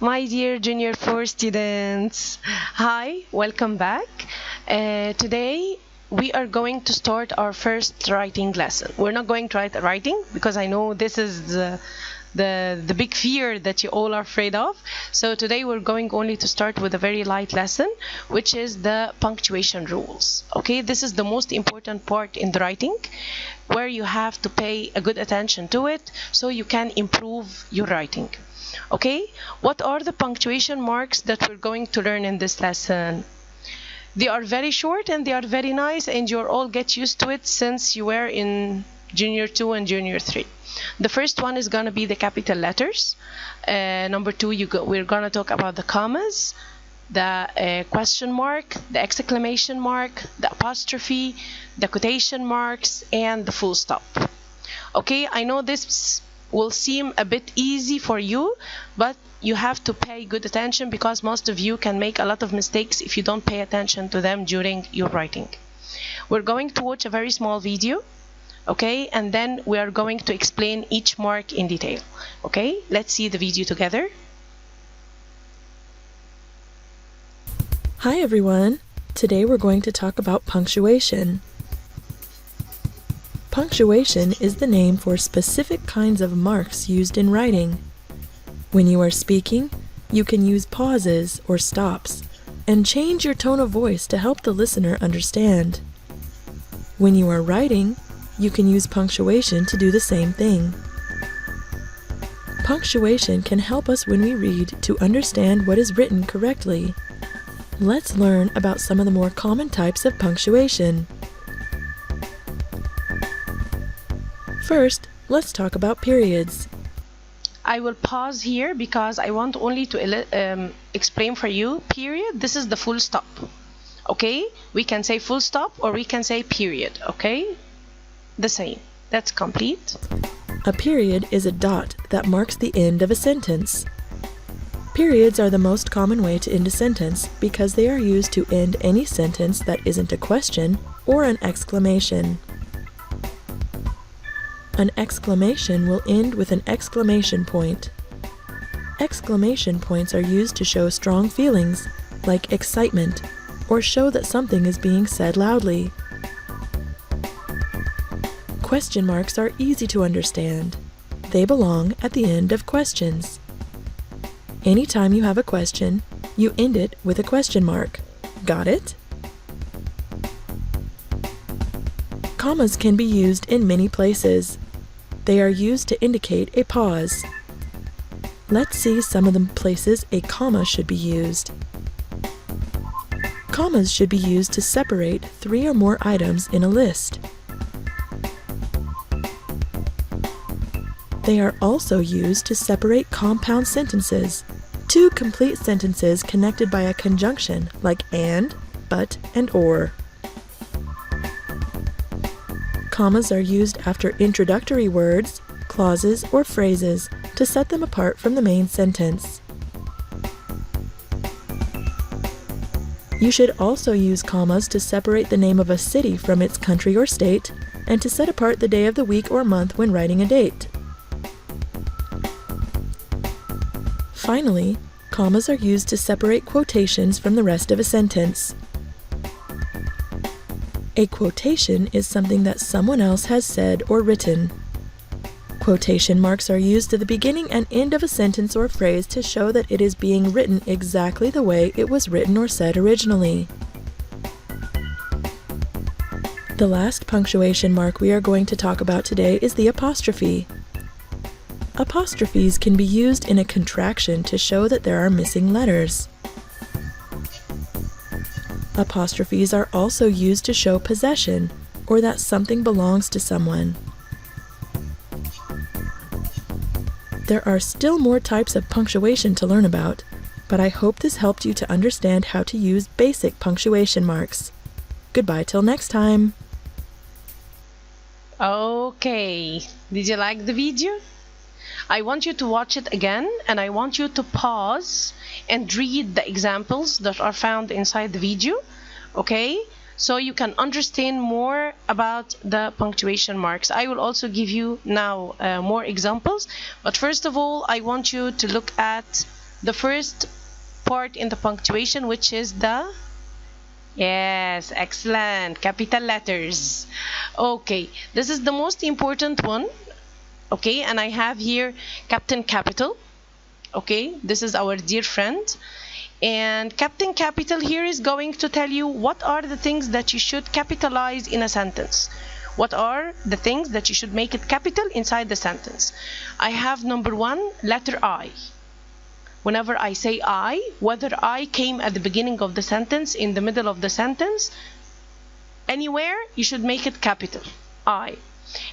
My dear Junior 4 students, hi, welcome back. Today we are going to start our first writing lesson. We're not going to write writing because I know this is the big fear that you all are afraid of. So today we're going only to start with a very light lesson, which is the punctuation rules. Okay, this is the most important part in the writing, where you have to pay a good attention to it so you can improve your writing. Okay, what are the punctuation marks that we're going to learn in this lesson? They are very short and they are very nice, and you'll all get used to it since you were in Junior 2 and Junior 3. The first one is going to be the capital letters. Number 2, we're going to talk about the commas, the question mark, the exclamation mark, the apostrophe, the quotation marks, and the full stop. Okay, I know this will seem a bit easy for you, but you have to pay good attention because most of you can make a lot of mistakes if you don't pay attention to them during your writing. We're going to watch a very small video, okay, and then we are going to explain each mark in detail. Okay, let's see the video together. Hi everyone! Today we're going to talk about punctuation. Punctuation is the name for specific kinds of marks used in writing. When you are speaking, you can use pauses or stops and change your tone of voice to help the listener understand. When you are writing, you can use punctuation to do the same thing. Punctuation can help us when we read to understand what is written correctly. Let's learn about some of the more common types of punctuation. First, let's talk about periods. I will pause here because I want only to explain for you. Period, this is the full stop. Okay, we can say full stop or we can say period. Okay, the same. That's complete. A period is a dot that marks the end of a sentence. Periods are the most common way to end a sentence because they are used to end any sentence that isn't a question or an exclamation. An exclamation will end with an exclamation point. Exclamation points are used to show strong feelings, like excitement, or show that something is being said loudly. Question marks are easy to understand. They belong at the end of questions. Anytime you have a question, you end it with a question mark. Got it? Commas can be used in many places. They are used to indicate a pause. Let's see some of the places a comma should be used. Commas should be used to separate 3 or more items in a list. They are also used to separate compound sentences, 2 complete sentences connected by a conjunction like and, but, and or. Commas are used after introductory words, clauses, or phrases to set them apart from the main sentence. You should also use commas to separate the name of a city from its country or state, and to set apart the day of the week or month when writing a date. Finally, commas are used to separate quotations from the rest of a sentence. A quotation is something that someone else has said or written. Quotation marks are used at the beginning and end of a sentence or phrase to show that it is being written exactly the way it was written or said originally. The last punctuation mark we are going to talk about today is the apostrophe. Apostrophes can be used in a contraction to show that there are missing letters. Apostrophes are also used to show possession, or that something belongs to someone. There are still more types of punctuation to learn about, but I hope this helped you to understand how to use basic punctuation marks. Goodbye till next time! Okay, did you like the video? I want you to watch it again, and I want you to pause and read the examples that are found inside the video, okay? So you can understand more about the punctuation marks. I will also give you now more examples, but first of all, I want you to look at the first part in the punctuation, which is the, yes, excellent, capital letters. Okay, this is the most important one. Okay, and I have here Captain Capital. Okay, this is our dear friend. And Captain Capital here is going to tell you what are the things that you should capitalize in a sentence. What are the things that you should make it capital inside the sentence? I have number one, letter I. Whenever I say I, whether I came at the beginning of the sentence, in the middle of the sentence, anywhere, you should make it capital, I.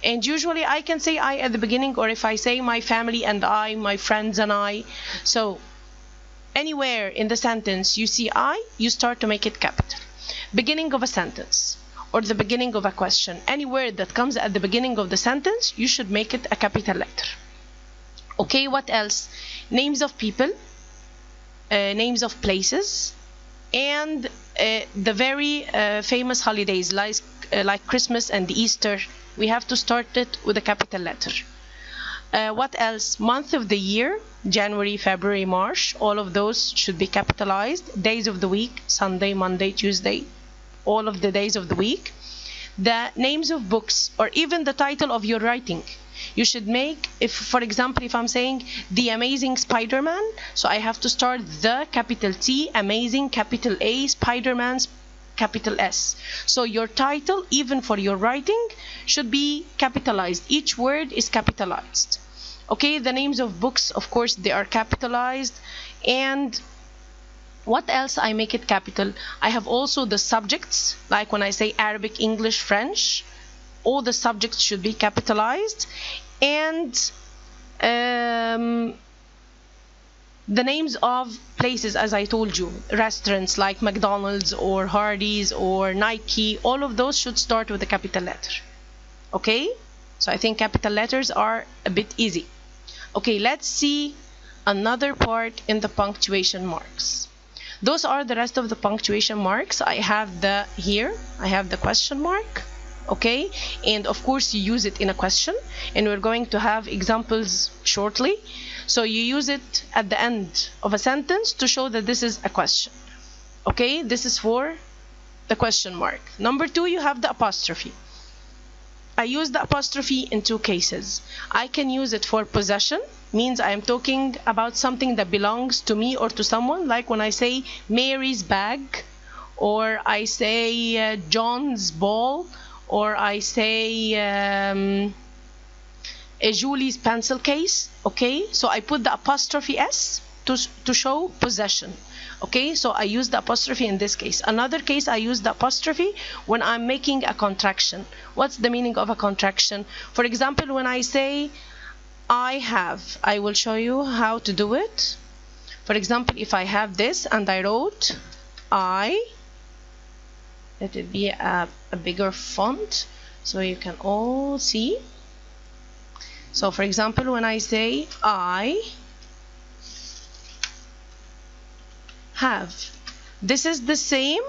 And usually I can say I at the beginning, or if I say my family and I, my friends and I. So anywhere in the sentence you see I, you start to make it capital. Beginning of a sentence or the beginning of a question, any word that comes at the beginning of the sentence, you should make it a capital letter. Okay, what else? Names of people, names of places, and the very famous holidays like Christmas and Easter. We have to start it with a capital letter. What else? Month of the year, January, February, March, all of those should be capitalized. Days of the week, Sunday, Monday, Tuesday, all of the days of the week. The names of books, or even the title of your writing, you should make, if for example, if I'm saying The Amazing Spider-Man, so I have to start the capital T, Amazing, capital A, Spider-Man's capital S. So your title, even for your writing, should be capitalized. Each word is capitalized. Okay, the names of books, of course, they are capitalized. And what else I make it capital? I have also the subjects, like when I say Arabic, English, French, all the subjects should be capitalized. And the names of places, as I told you, restaurants like McDonald's or Hardee's or Nike, all of those should start with a capital letter. Okay, so I think capital letters are a bit easy. Okay, let's see another part in the punctuation marks. Those are the rest of the punctuation marks. I have the question mark. Okay, and of course you use it in a question, and we're going to have examples shortly. So you use it at the end of a sentence to show that this is a question. Okay, this is for the question mark. Number two, you have the apostrophe. I use the apostrophe in two cases. I can use it for possession, means I am talking about something that belongs to me or to someone, like when I say Mary's bag, or I say John's ball, or I say Julie's pencil case. Okay, so I put the apostrophe S to show possession. Okay, so I use the apostrophe in this case. Another case, I use the apostrophe when I'm making a contraction. What's the meaning of a contraction? For example, when I say I have, I will show you how to do it. For example, if I have this and I wrote I, let it be a bigger font so you can all see. So for example, when I say I have, this is the same.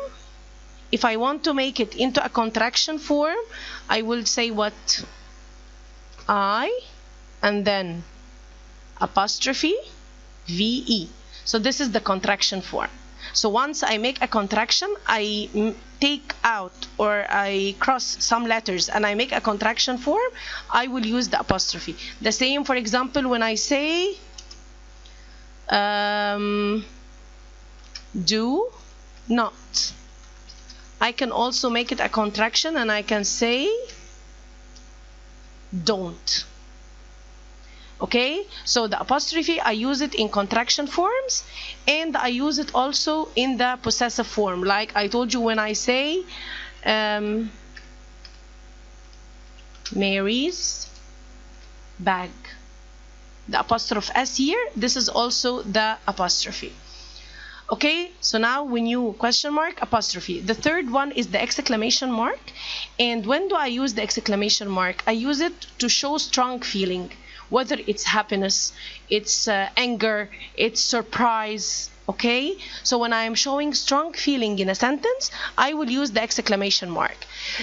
If I want to make it into a contraction form, I will say what? I, and then apostrophe VE. So this is the contraction form. So once I make a contraction, I take out or I cross some letters and I make a contraction form, I will use the apostrophe. The same, for example, when I say do not, I can also make it a contraction and I can say don't. Okay, so the apostrophe, I use it in contraction forms, and I use it also in the possessive form, like I told you when I say Mary's bag. The apostrophe S here, this is also the apostrophe. Okay, so now we knew question mark, apostrophe. The third one is the exclamation mark. And when do I use the exclamation mark? I use it to show strong feeling, whether it's happiness, it's anger, it's surprise. Okay, so when I am showing strong feeling in a sentence, I will use the exclamation mark.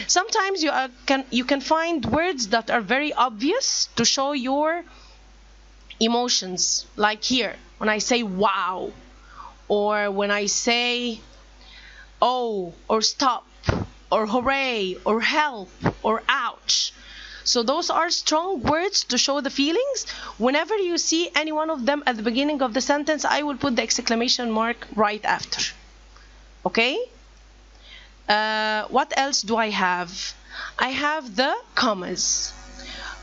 Sometimes you can find words that are very obvious to show your emotions, like here when I say wow, or when I say oh, or stop, or hooray, or help, or ouch. So those are strong words to show the feelings. Whenever you see any one of them at the beginning of the sentence, I will put the exclamation mark right after. Okay? What else do I have? I have the commas.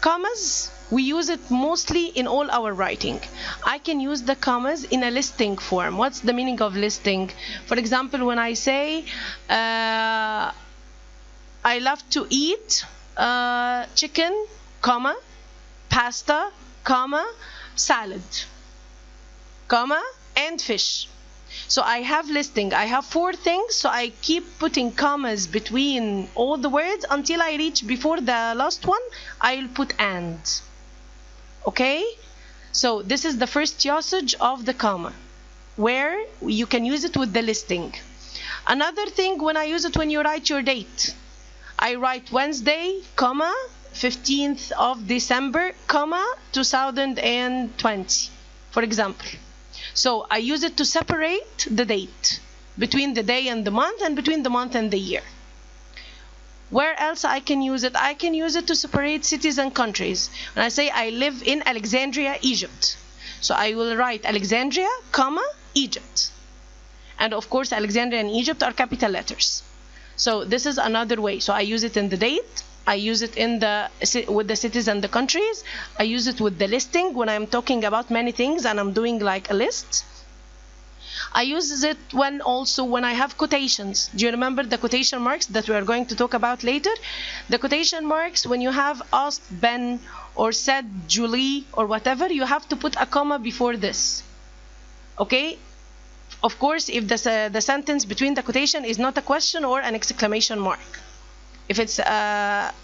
Commas, we use it mostly in all our writing. I can use the commas in a listing form. What's the meaning of listing? For example, when I say I love to eat chicken, comma, pasta, comma, salad, comma, and fish. So I have listing. I have 4 things, so I keep putting commas between all the words until I reach before the last one. I'll put and. Okay? So this is the first usage of the comma, where you can use it with the listing. Another thing, when I use it when you write your date, I write Wednesday, comma, 15th of December, comma, 2020, for example. So I use it to separate the date between the day and the month, and between the month and the year. Where else I can use it? I can use it to separate cities and countries. When I say I live in Alexandria, Egypt, so I will write Alexandria, comma, Egypt. And of course, Alexandria and Egypt are capital letters. So this is another way. So I use it in the date. I use it with the cities and the countries. I use it with the listing when I'm talking about many things and I'm doing like a list. I use it when I have quotations. Do you remember the quotation marks that we are going to talk about later? The quotation marks, when you have asked Ben or said Julie or whatever, you have to put a comma before this. Okay? Of course, if the sentence between the quotation is not a question or an exclamation mark. If it's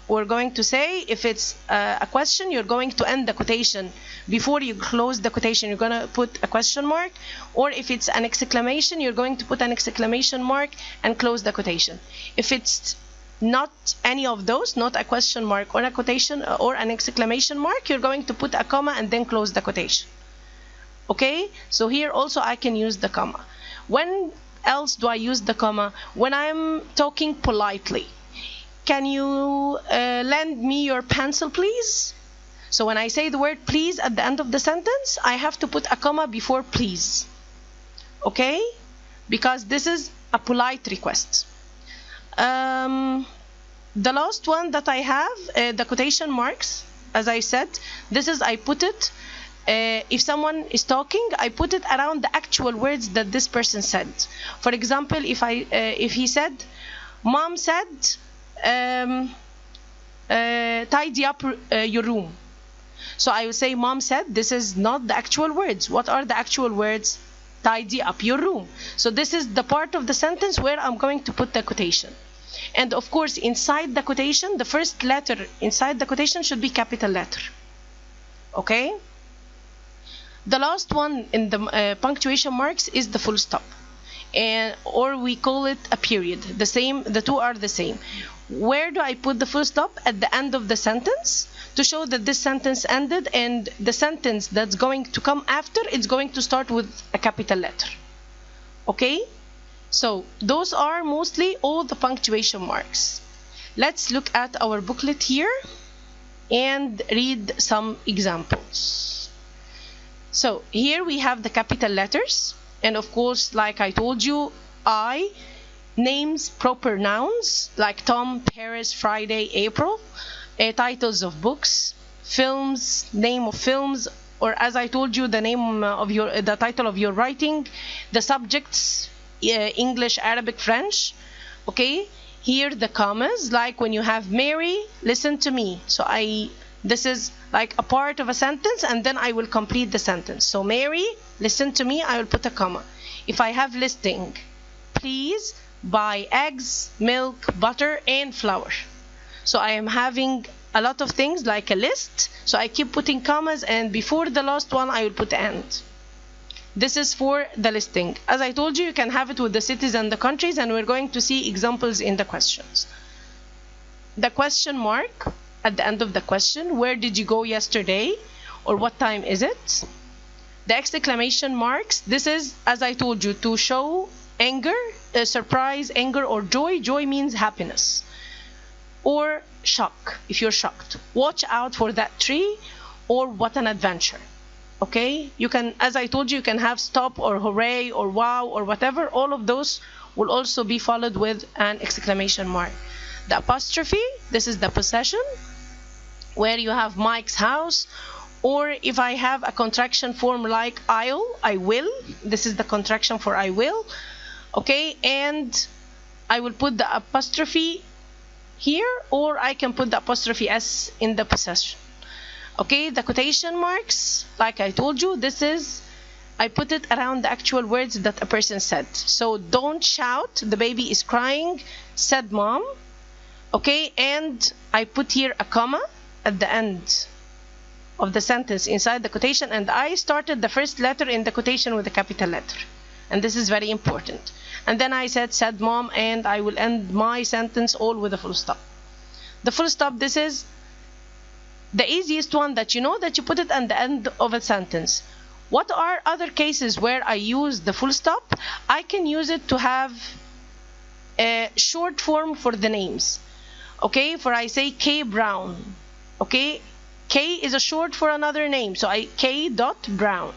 we're going to say, if it's a question, you're going to end the quotation before you close the quotation. You're going to put a question mark. Or if it's an exclamation, you're going to put an exclamation mark and close the quotation. If it's not any of those, not a question mark or a quotation or an exclamation mark, you're going to put a comma and then close the quotation. Okay? So here also I can use the comma. When else do I use the comma? When I'm talking politely. Can you lend me your pencil, please? So when I say the word please at the end of the sentence, I have to put a comma before please. Okay? Because this is a polite request. The last one that I have, the quotation marks, as I said, this is, I put it, if someone is talking, I put it around the actual words that this person said. For example, if he said, Mom said, tidy up your room. So I will say, Mom said, this is not the actual words. What are the actual words? Tidy up your room. So this is the part of the sentence where I'm going to put the quotation. And of course, inside the quotation, the first letter inside the quotation should be capital letter. Okay? The last one in the punctuation marks is the full stop. Or we call it a period. The two are the same. Where do I put the full stop? At the end of the sentence, to show that this sentence ended, and the sentence that's going to come after, it's going to start with a capital letter. Okay? So those are mostly all the punctuation marks. Let's look at our booklet here and read some examples. So here we have the capital letters, and of course, like I told you, names, proper nouns like Tom, Paris, Friday, April, titles of books, films, name of films, or as I told you, the name of the title of your writing, the subjects, English, Arabic, French. Okay, here the commas, like when you have Mary, listen to me. So this is like a part of a sentence, and then I will complete the sentence. So Mary, listen to me, I will put a comma. If I have listing, please buy eggs, milk, butter, and flour. So I am having a lot of things like a list. So I keep putting commas, and before the last one, I will put and. This is for the listing. As I told you, you can have it with the cities and the countries, and we're going to see examples in the questions. The question mark at the end of the question, where did you go yesterday? or what time is it. The exclamation marks, this is, as I told you, to show anger, surprise, anger, or joy. Joy means happiness. Or shock, if you're shocked. Watch out for that tree, or what an adventure. Okay, you can, as I told you can have stop or hooray or wow or whatever. All of those will also be followed with an exclamation mark. The apostrophe, this is the possession, where you have Mike's house. Or if I have a contraction form like I'll, I will, this is the contraction for I will. Okay, and I will put the apostrophe here, or I can put the apostrophe S in the possession. Okay, the quotation marks, like I told you, this is, I put it around the actual words that a person said. So don't shout, the baby is crying, said mom. Okay, and I put here a comma at the end of the sentence inside the quotation, and I started the first letter in the quotation with a capital letter, and this is very important. And then I said mom, and I will end my sentence all with a full stop. The full stop, this is the easiest one that you know, that you put it at the end of a sentence. What are other cases where I use the full stop? I can use it to have a short form for the names. Okay, for I say K Brown. Okay, K is a short for another name, so I K dot Brown.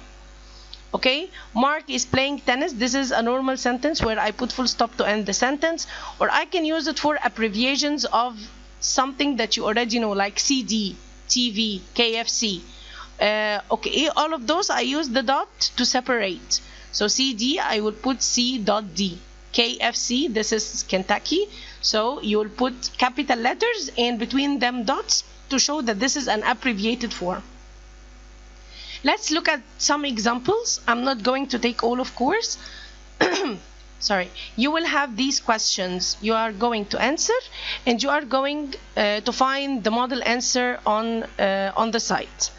Okay, Mark is playing tennis. This is a normal sentence where I put full stop to end the sentence. Or I can use it for abbreviations of something that you already know, like CD, TV, KFC. Okay, all of those I use the dot to separate. So CD, I will put C dot D. KFC, this is Kentucky. So you will put capital letters and between them dots to show that this is an abbreviated form. Let's look at some examples. I'm not going to take all, of course. Sorry. You will have these questions you are going to answer, and you are going to find the model answer on the site.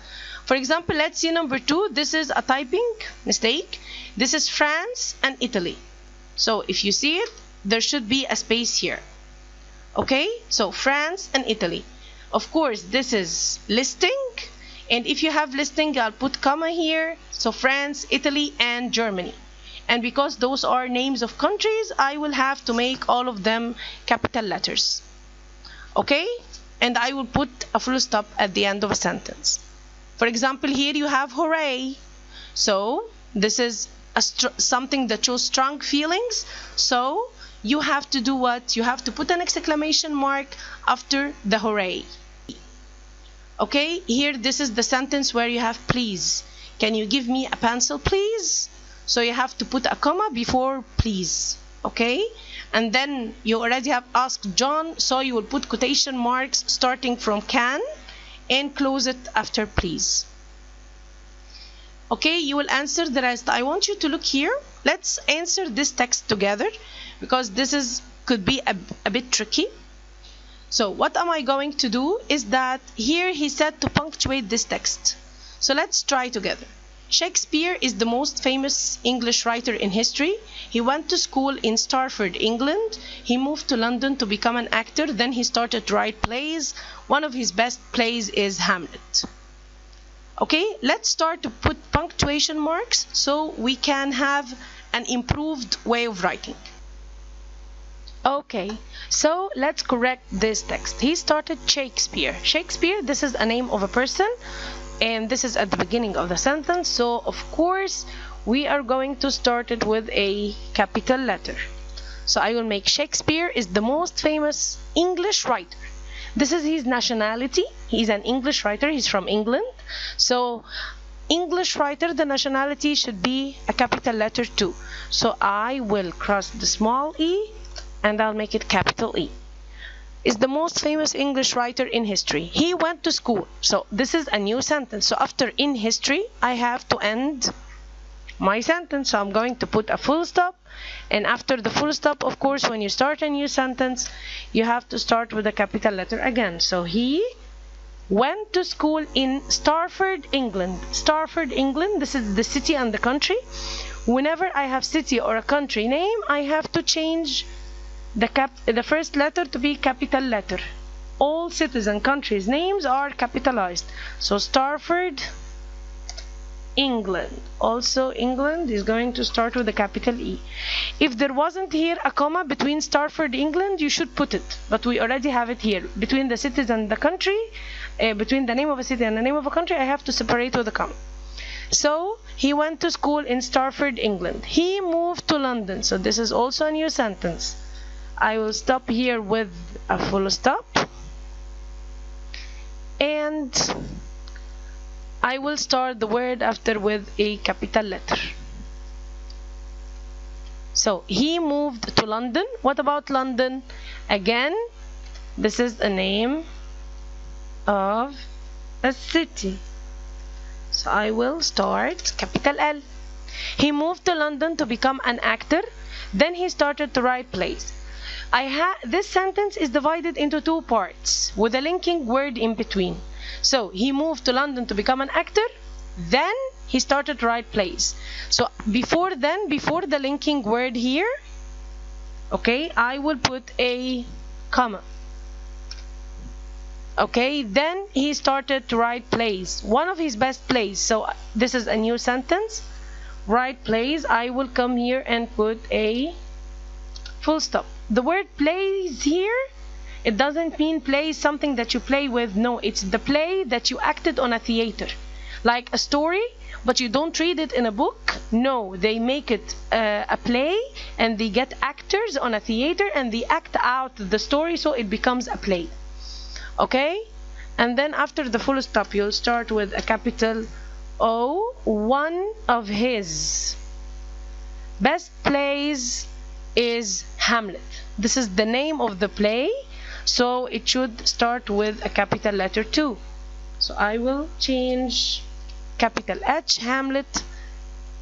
For example, let's see number 2. This is a typing mistake. This is France and Italy. So if you see it, there should be a space here. Okay? So France and Italy. Of course, this is listing. And if you have listing, I'll put comma here. So France, Italy, and Germany. And because those are names of countries, I will have to make all of them capital letters. Okay? And I will put a full stop at the end of a sentence. For example, here you have hooray. So this is something that shows strong feelings. So you have to do what? You have to put an exclamation mark after the hooray. Okay, here this is the sentence where you have please. Can you give me a pencil, please? So you have to put a comma before please. Okay, and then you already have asked John, so you will put quotation marks starting from can and close it after please. Okay, you will answer the rest. I want you to look here. Let's answer this text together because this could be a bit tricky. So what am I going to do is that here he said to punctuate this text. So let's try together. Shakespeare is the most famous English writer in history. He went to school in Starford, England. He moved to London to become an actor. Then he started to write plays. One of his best plays is Hamlet. Okay, let's start to put punctuation marks so we can have an improved way of writing. Okay, so let's correct this text. He started Shakespeare. Shakespeare, this is a name of a person, and this is at the beginning of the sentence. So, of course, we are going to start it with a capital letter. So I will make Shakespeare is the most famous English writer. This is his nationality. He's an English writer. He's from England. So English writer, the nationality should be a capital letter too. So I will cross the small e and I'll make it capital E. Is the most famous English writer in history. He went to school. So this is a new sentence. So after in history, I have to end my sentence. So I'm going to put a full stop. And after the full stop, of course, when you start a new sentence, you have to start with a capital letter again. So he went to school in Starford, England. Starford, England, this is the city and the country. Whenever I have city or a country name, I have to change the first letter to be capital letter. All cities and countries' names are capitalized. So Starford, England. Also, England is going to start with a capital E. If there wasn't here a comma between Starford, England, you should put it. But we already have it here. Between the cities and the country, between the name of a city and the name of a country, I have to separate with a comma. So, he went to school in Starford, England. He moved to London. So, this is also a new sentence. I will stop here with a full stop. And I will start the word after with a capital letter. So, he moved to London. What about London? Again, this is the name of a city. So, I will start capital L. He moved to London to become an actor. Then he started to write plays. This sentence is divided into two parts with a linking word in between. So, he moved to London to become an actor. Then, he started to write plays. So, before the linking word here, okay, I will put a comma. Okay, then he started to write plays. One of his best plays. So, this is a new sentence. Write plays. I will come here and put a full stop. The word plays here, it doesn't mean play something that you play with. No, it's the play that you acted on a theater. Like a story, but you don't read it in a book. No, they make it a play and they get actors on a theater and they act out the story so it becomes a play. Okay? And then after the full stop, you'll start with a capital O. One of his best plays is Hamlet. This is the name of the play, so it should start with a capital letter 2. So I will change capital H, Hamlet,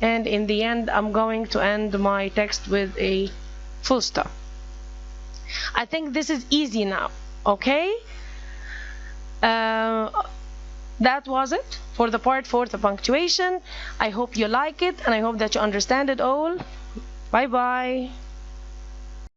and in the end I'm going to end my text with a full stop. I think this is easy now. Okay, that was it for the part 4, the punctuation. I hope you like it and I hope that you understand it all. Bye bye.